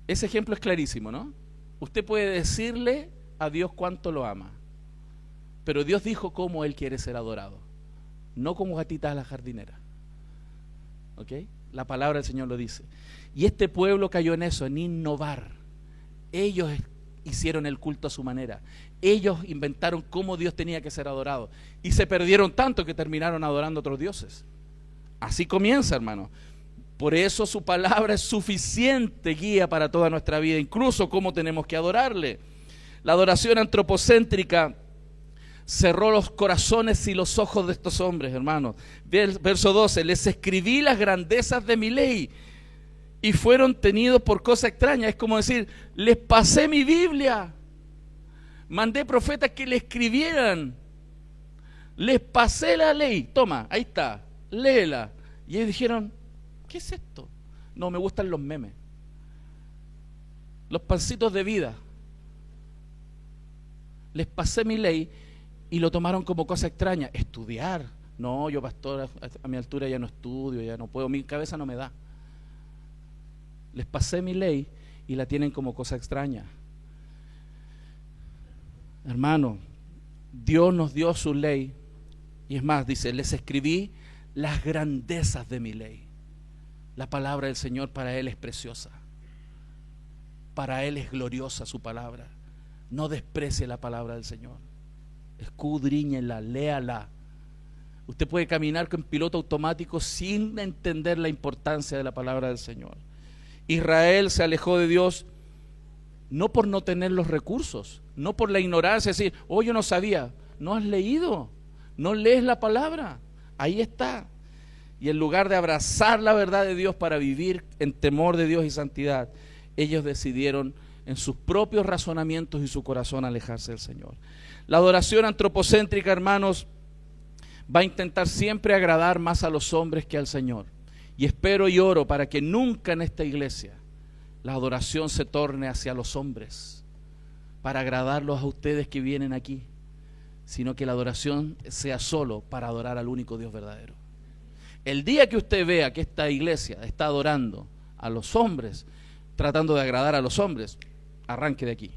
ese ejemplo es clarísimo, ¿no? Usted puede decirle a Dios cuánto lo ama, pero Dios dijo cómo Él quiere ser adorado, no como gatitas a la jardinera. ¿Ok? La palabra del Señor lo dice. Y este pueblo cayó en eso, en innovar. Ellos hicieron el culto a su manera. Ellos inventaron cómo Dios tenía que ser adorado. Y se perdieron tanto que terminaron adorando a otros dioses. Así comienza, hermano. Por eso su palabra es suficiente guía para toda nuestra vida, incluso cómo tenemos que adorarle. La adoración antropocéntrica cerró los corazones y los ojos de estos hombres, hermanos. Verso 12, les escribí las grandezas de mi ley y fueron tenidos por cosa extraña. Es como decir, les pasé mi Biblia, mandé profetas que le escribieran, les pasé la ley, toma, ahí está, léela. Y ellos dijeron, ¿qué es esto? No, me gustan los memes, los pancitos de vida. Les pasé mi ley y lo tomaron como cosa extraña. Estudiar. No, yo pastor, a mi altura ya no estudio, ya no puedo, mi cabeza no me da. Les pasé mi ley y la tienen como cosa extraña. Hermano, Dios nos dio su ley, y es más, dice, les escribí las grandezas de mi ley. La palabra del Señor para Él es preciosa, para Él es gloriosa su palabra. No desprecie la palabra del Señor, escudriñela, léala. Usted puede caminar con piloto automático sin entender la importancia de la palabra del Señor. Israel se alejó de Dios no por no tener los recursos, no por la ignorancia, decir, oh, yo no sabía. No has leído, no lees la palabra, ahí está. Y en lugar de abrazar la verdad de Dios para vivir en temor de Dios y santidad, ellos decidieron en sus propios razonamientos y su corazón alejarse del Señor. La adoración antropocéntrica, hermanos, va a intentar siempre agradar más a los hombres que al Señor. Y espero y oro para que nunca en esta iglesia la adoración se torne hacia los hombres, para agradarlos a ustedes que vienen aquí, sino que la adoración sea solo para adorar al único Dios verdadero. El día que usted vea que esta iglesia está adorando a los hombres, tratando de agradar a los hombres, arranque de aquí.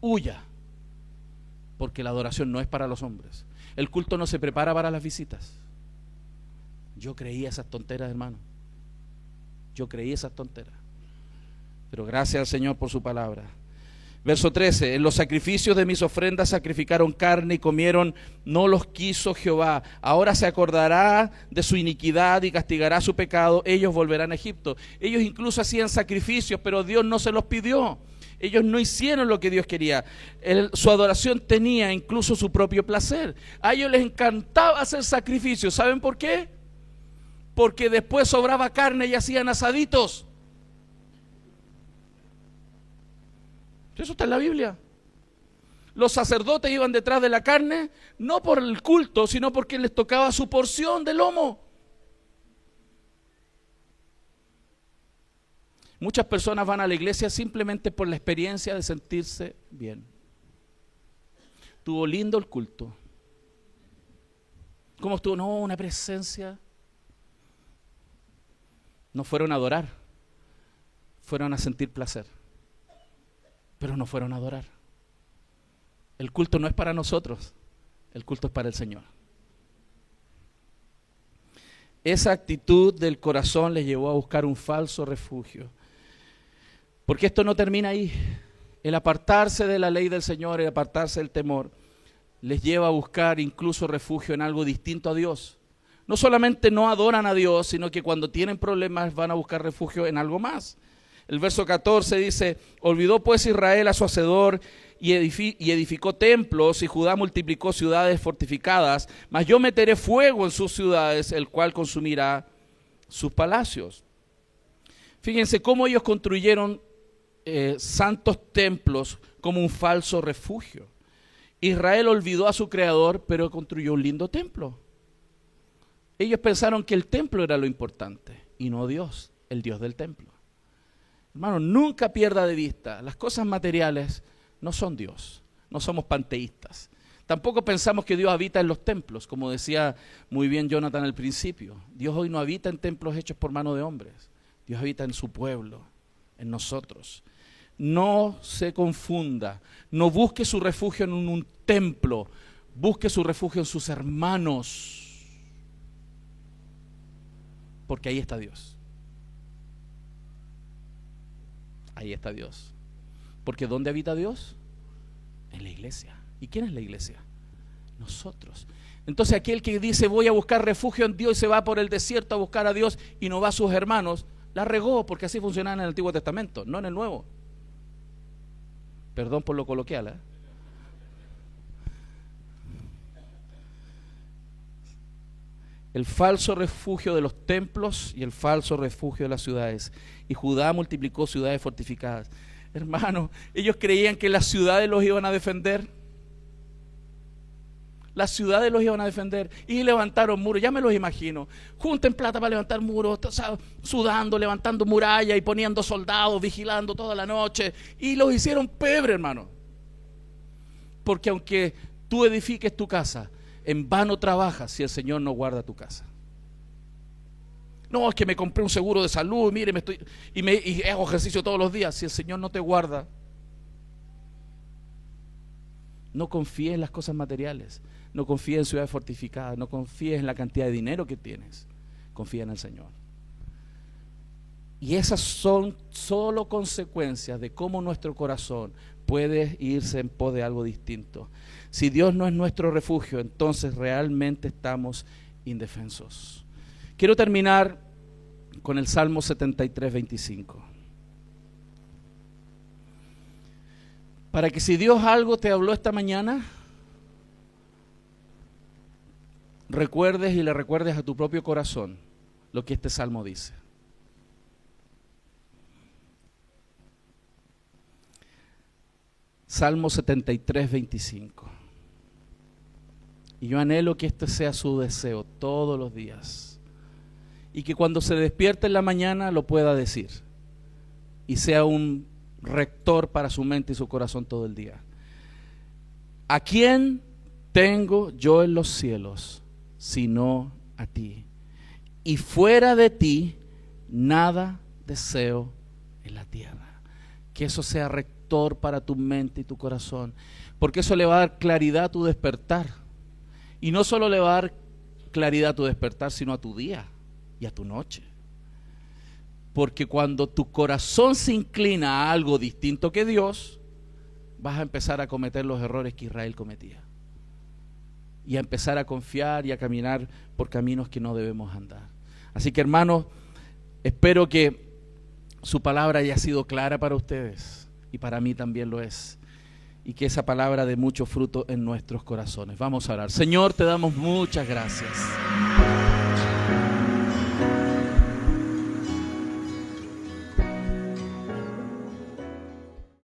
Huya, porque la adoración no es para los hombres. El culto no se prepara para las visitas. Yo creía esas tonteras, hermano. Yo creí esas tonteras. Pero gracias al Señor por su palabra. Verso 13, en los sacrificios de mis ofrendas sacrificaron carne y comieron, no los quiso Jehová. Ahora se acordará de su iniquidad y castigará su pecado. Ellos volverán a Egipto. Ellos incluso hacían sacrificios, pero Dios no se los pidió. Ellos no hicieron lo que Dios quería. Su adoración tenía incluso su propio placer. A ellos les encantaba hacer sacrificios. ¿Saben por qué? Porque después sobraba carne y hacían asaditos. Eso está en la Biblia. Los sacerdotes iban detrás de la carne, no por el culto, sino porque les tocaba su porción de lomo. Muchas personas van a la iglesia simplemente por la experiencia de sentirse bien. Estuvo lindo el culto. ¿Cómo estuvo? No, una presencia. No fueron a adorar, fueron a sentir placer, pero no fueron a adorar. El culto no es para nosotros, el culto es para el Señor. Esa actitud del corazón les llevó a buscar un falso refugio. Porque esto no termina ahí. El apartarse de la ley del Señor, el apartarse del temor, les lleva a buscar incluso refugio en algo distinto a Dios. No solamente no adoran a Dios, sino que cuando tienen problemas van a buscar refugio en algo más. El verso 14 dice, olvidó pues Israel a su hacedor y edificó templos, y Judá multiplicó ciudades fortificadas, mas yo meteré fuego en sus ciudades, el cual consumirá sus palacios. Fíjense cómo ellos construyeron santos templos como un falso refugio. Israel olvidó a su creador, pero construyó un lindo templo. Ellos pensaron que el templo era lo importante y no Dios, el Dios del templo. Hermano, nunca pierda de vista, las cosas materiales no son Dios, no somos panteístas. Tampoco pensamos que Dios habita en los templos, como decía muy bien Jonathan al principio. Dios hoy no habita en templos hechos por mano de hombres, Dios habita en su pueblo, en nosotros. No se confunda, no busque su refugio en un templo, busque su refugio en sus hermanos. Porque ahí está Dios. Ahí está Dios. Porque ¿dónde habita Dios? En la iglesia. ¿Y quién es la iglesia? Nosotros. Entonces aquel que dice voy a buscar refugio en Dios y se va por el desierto a buscar a Dios y no va a sus hermanos, la regó, porque así funcionaba en el Antiguo Testamento, no en el Nuevo. Perdón por lo coloquial, el falso refugio de los templos y el falso refugio de las ciudades. Y Judá multiplicó ciudades fortificadas. Hermano, ellos creían que las ciudades los iban a defender. Las ciudades los iban a defender y levantaron muros. Ya me los imagino. Junten plata para levantar muros, sudando, levantando murallas y poniendo soldados, vigilando toda la noche. Y los hicieron pebre, hermano. Porque aunque tú edifiques tu casa, en vano trabajas si el Señor no guarda tu casa. No, es que me compré un seguro de salud, mire, y hago ejercicio todos los días. Si el Señor no te guarda, no confíes en las cosas materiales, no confíes en ciudades fortificadas, no confíes en la cantidad de dinero que tienes, confía en el Señor. Y esas son solo consecuencias de cómo nuestro corazón puede irse en pos de algo distinto. Si Dios no es nuestro refugio, entonces realmente estamos indefensos. Quiero terminar con el Salmo 73, 25. Para que si Dios algo te habló esta mañana, recuerdes y le recuerdes a tu propio corazón lo que este Salmo dice. Salmo 73, 25. Y yo anhelo que este sea su deseo todos los días. Y que cuando se despierte en la mañana lo pueda decir. Y sea un rector para su mente y su corazón todo el día. ¿A quién tengo yo en los cielos sino a ti? Y fuera de ti nada deseo en la tierra. Que eso sea rector para tu mente y tu corazón, porque eso le va a dar claridad a tu despertar. Y no solo le va a dar claridad a tu despertar, sino a tu día y a tu noche. Porque cuando tu corazón se inclina a algo distinto que Dios, vas a empezar a cometer los errores que Israel cometía. Y a empezar a confiar y a caminar por caminos que no debemos andar. Así que, hermanos, espero que su palabra haya sido clara para ustedes. Y para mí también lo es. Y que esa palabra dé mucho fruto en nuestros corazones. Vamos a orar. Señor, te damos muchas gracias.